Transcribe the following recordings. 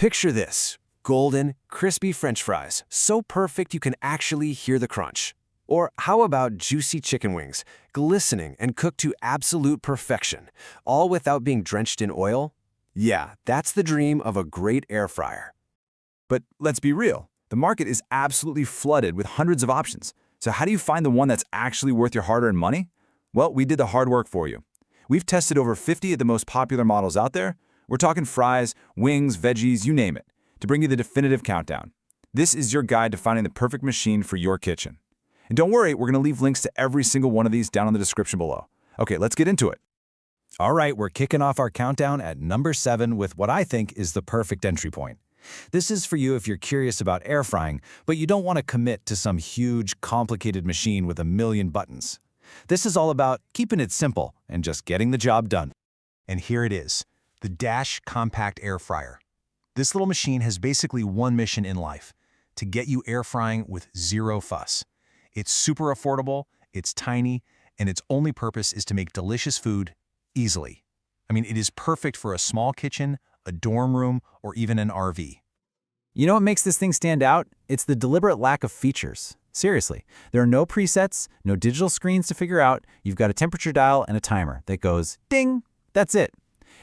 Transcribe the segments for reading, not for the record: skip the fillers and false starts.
Picture this: golden, crispy French fries, so perfect you can actually hear the crunch. Or how about juicy chicken wings, glistening and cooked to absolute perfection, all without being drenched in oil? Yeah, that's the dream of a great air fryer. But let's be real, the market is absolutely flooded with hundreds of options. So how do you find the one that's actually worth your hard-earned money? Well, we did the hard work for you. We've tested over 50 of the most popular models out there. We're talking fries, wings, veggies, you name it, to bring you the definitive countdown. This is your guide to finding the perfect machine for your kitchen. And don't worry, we're going to leave links to every single one of these down in the description below. Okay, let's get into it. All right, we're kicking off our countdown at number 7 with what I think is the perfect entry point. This is for you if you're curious about air frying, but you don't want to commit to some huge, complicated machine with a million buttons. This is all about keeping it simple and just getting the job done. And here it is, the Dash Compact Air Fryer. This little machine has basically one mission in life: to get you air frying with zero fuss. It's super affordable, it's tiny, and its only purpose is to make delicious food easily. I mean, it is perfect for a small kitchen, a dorm room, or even an RV. You know what makes this thing stand out? It's the deliberate lack of features. Seriously, there are no presets, no digital screens to figure out. You've got a temperature dial and a timer that goes ding. That's it.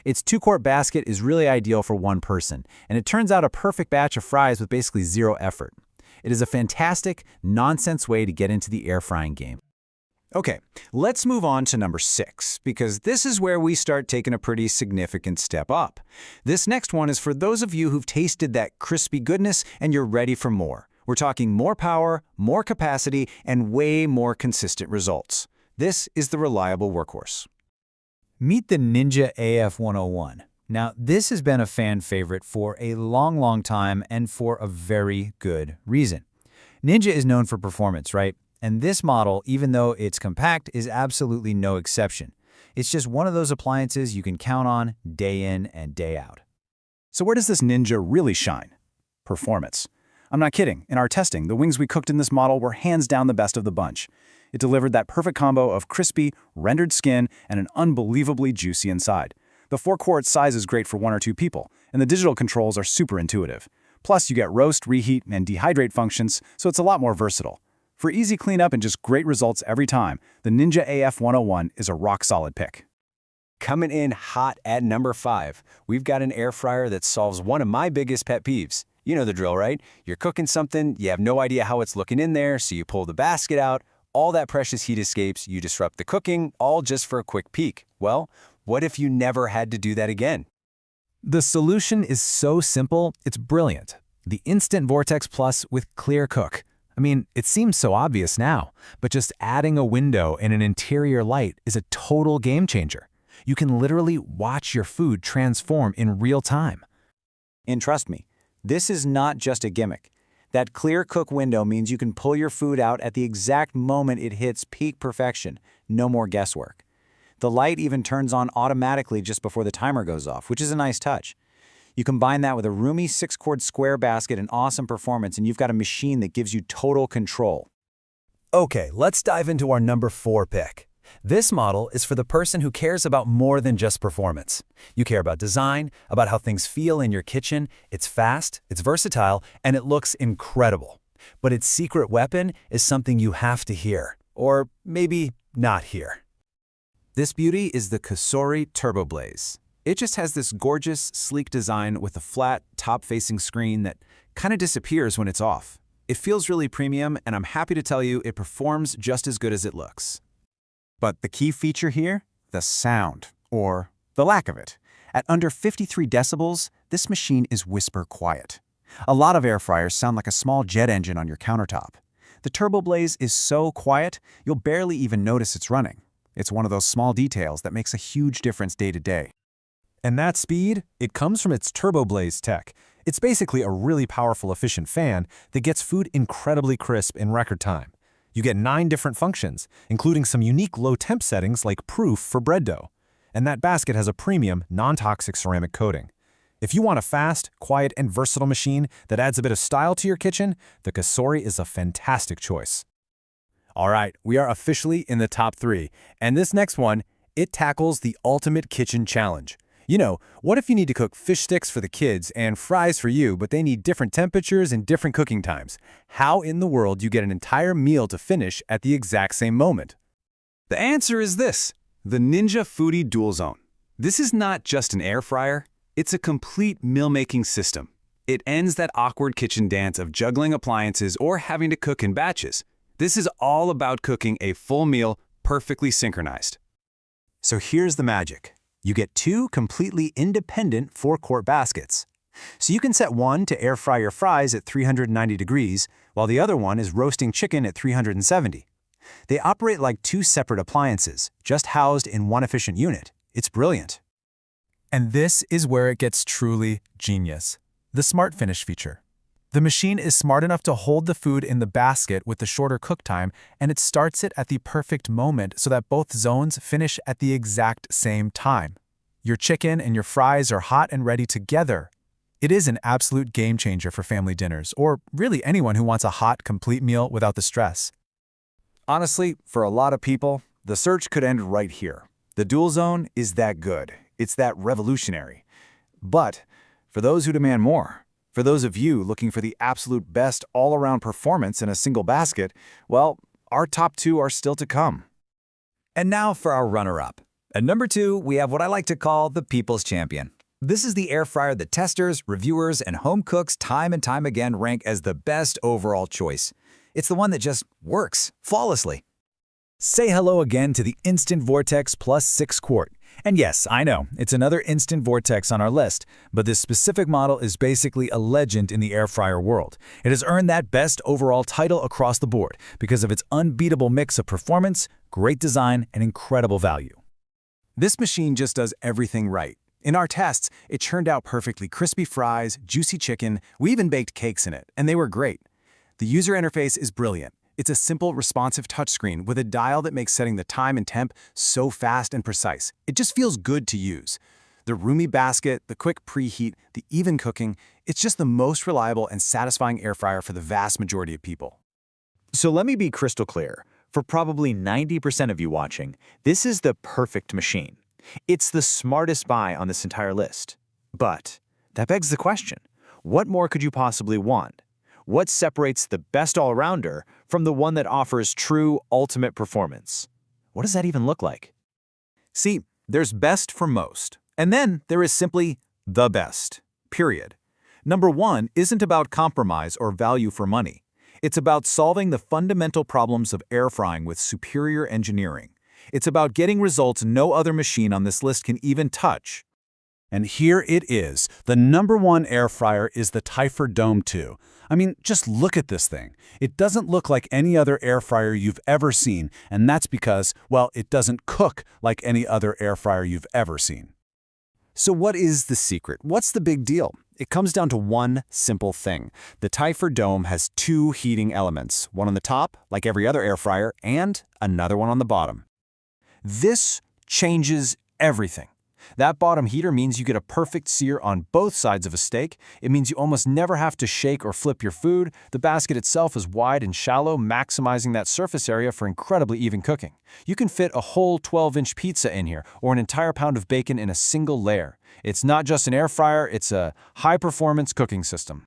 Its 2-quart basket is really ideal for one person, and it turns out a perfect batch of fries with basically zero effort. It is a fantastic, nonsense way to get into the air frying game. Okay, let's move on to number 6, because this is where we start taking a pretty significant step up. This next one is for those of you who've tasted that crispy goodness and you're ready for more. We're talking more power, more capacity, and way more consistent results. This is the reliable workhorse. Meet the Ninja AF101. Now, this has been a fan favorite for a long time and for a very good reason. Ninja is known for performance, right? And this model, even though it's compact, is absolutely no exception. It's just one of those appliances you can count on day in and day out. So where does this Ninja really shine? Performance. I'm not kidding. In our testing, the wings we cooked in this model were hands down the best of the bunch. It delivered that perfect combo of crispy, rendered skin and an unbelievably juicy inside. The 4-quart size is great for 1 or 2 people, and the digital controls are super intuitive. Plus, you get roast, reheat, and dehydrate functions, so it's a lot more versatile. For easy cleanup and just great results every time, the Ninja AF101 is a rock-solid pick. Coming in hot at number 5, we've got an air fryer that solves one of my biggest pet peeves. You know the drill, right? You're cooking something, you have no idea how it's looking in there, so you pull the basket out, all that precious heat escapes, you disrupt the cooking, all just for a quick peek. Well, what if you never had to do that again? The solution is so simple, it's brilliant. The Instant Vortex Plus with Clear Cook. I mean, it seems so obvious now, but just adding a window and an interior light is a total game changer. You can literally watch your food transform in real time. And trust me, this is not just a gimmick. That Clear Cook window means you can pull your food out at the exact moment it hits peak perfection. No more guesswork. The light even turns on automatically just before the timer goes off, which is a nice touch. You combine that with a roomy 6-quart square basket and awesome performance, and you've got a machine that gives you total control. Okay, let's dive into our number 4 pick. This model is for the person who cares about more than just performance. You care about design, about how things feel in your kitchen. It's fast, it's versatile, and it looks incredible. But its secret weapon is something you have to hear, or maybe not hear. This beauty is the Cosori Turbo Blaze. It just has this gorgeous, sleek design with a flat, top-facing screen that kind of disappears when it's off. It feels really premium, and I'm happy to tell you it performs just as good as it looks. But the key feature here? The sound, or the lack of it. At under 53 decibels, this machine is whisper quiet. A lot of air fryers sound like a small jet engine on your countertop. The Turbo Blaze is so quiet, you'll barely even notice it's running. It's one of those small details that makes a huge difference day to day. And that speed, it comes from its Turbo Blaze tech. It's basically a really powerful, efficient fan that gets food incredibly crisp in record time. You get 9 different functions, including some unique low-temp settings like proof for bread dough. And that basket has a premium, non-toxic ceramic coating. If you want a fast, quiet, and versatile machine that adds a bit of style to your kitchen, the Cosori is a fantastic choice. All right, we are officially in the top 3, and this next one, it tackles the ultimate kitchen challenge. What if you need to cook fish sticks for the kids and fries for you, but they need different temperatures and different cooking times? How in the world do you get an entire meal to finish at the exact same moment? The answer is this, the Ninja Foodie Dual Zone. This is not just an air fryer, it's a complete meal-making system. It ends that awkward kitchen dance of juggling appliances or having to cook in batches. This is all about cooking a full meal perfectly synchronized. So here's the magic. You get two completely independent 4-quart baskets. So you can set one to air fry your fries at 390 degrees, while the other one is roasting chicken at 370. They operate like two separate appliances, just housed in one efficient unit. It's brilliant. And this is where it gets truly genius. The Smart Finish feature. The machine is smart enough to hold the food in the basket with the shorter cook time, and it starts it at the perfect moment so that both zones finish at the exact same time. Your chicken and your fries are hot and ready together. It is an absolute game changer for family dinners, or really anyone who wants a hot, complete meal without the stress. Honestly, for a lot of people, the search could end right here. The Dual Zone is that good. It's that revolutionary. But for those who demand more, for those of you looking for the absolute best all-around performance in a single basket, well, our top two are still to come. And now for our runner-up. At number 2, we have what I like to call the People's Champion. This is the air fryer that testers, reviewers, and home cooks time and time again rank as the best overall choice. It's the one that just works flawlessly. Say hello again to the Instant Vortex Plus 6-quart. And yes, I know, it's another Instant Vortex on our list, but this specific model is basically a legend in the air fryer world. It has earned that best overall title across the board because of its unbeatable mix of performance, great design, and incredible value. This machine just does everything right. In our tests, it churned out perfectly crispy fries, juicy chicken, we even baked cakes in it, and they were great. The user interface is brilliant. It's a simple, responsive touchscreen with a dial that makes setting the time and temp so fast and precise. It just feels good to use. The roomy basket, the quick preheat, the even cooking, it's just the most reliable and satisfying air fryer for the vast majority of people. So let me be crystal clear. For probably 90% of you watching, this is the perfect machine. It's the smartest buy on this entire list. But that begs the question, what more could you possibly want? What separates the best all-rounder from the one that offers true ultimate performance? What does that even look like? See, there's best for most, and then there is simply the best, period. Number 1 isn't about compromise or value for money. It's about solving the fundamental problems of air frying with superior engineering. It's about getting results no other machine on this list can even touch. And here it is. The number 1 air fryer is the Typhor Dome 2. I mean, just look at this thing. It doesn't look like any other air fryer you've ever seen, and that's because, well, it doesn't cook like any other air fryer you've ever seen. So what is the secret? What's the big deal? It comes down to one simple thing. The Typhor Dome has 2 heating elements, one on the top, like every other air fryer, and another one on the bottom. This changes everything. That bottom heater means you get a perfect sear on both sides of a steak. It means you almost never have to shake or flip your food. The basket itself is wide and shallow, maximizing that surface area for incredibly even cooking. You can fit a whole 12-inch pizza in here, or an entire pound of bacon in a single layer. It's not just an air fryer, it's a high-performance cooking system.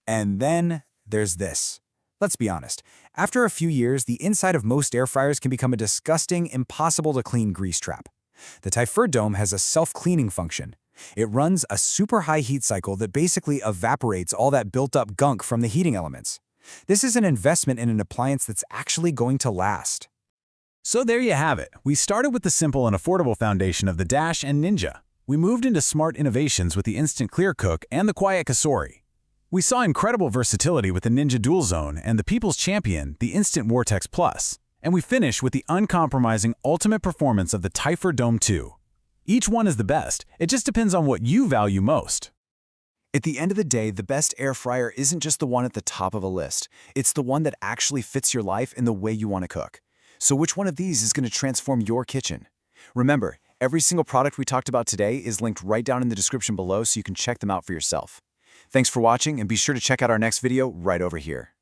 And then there's this. Let's be honest, after a few years, the inside of most air fryers can become a disgusting, impossible-to-clean grease trap. The Typhor Dome has a self-cleaning function. It runs a super high heat cycle that basically evaporates all that built-up gunk from the heating elements. This is an investment in an appliance that's actually going to last. So there you have it. We started with the simple and affordable foundation of the Dash and Ninja. We moved into smart innovations with the Instant Clear Cook and the Quiet Kasori. We saw incredible versatility with the Ninja Dual Zone and the People's Champion, the Instant Vortex Plus. And we finish with the uncompromising ultimate performance of the Typhor Dome 2. Each one is the best. It just depends on what you value most. At the end of the day, the best air fryer isn't just the one at the top of a list. It's the one that actually fits your life and the way you want to cook. So which one of these is going to transform your kitchen? Remember, every single product we talked about today is linked right down in the description below so you can check them out for yourself. Thanks for watching, and be sure to check out our next video right over here.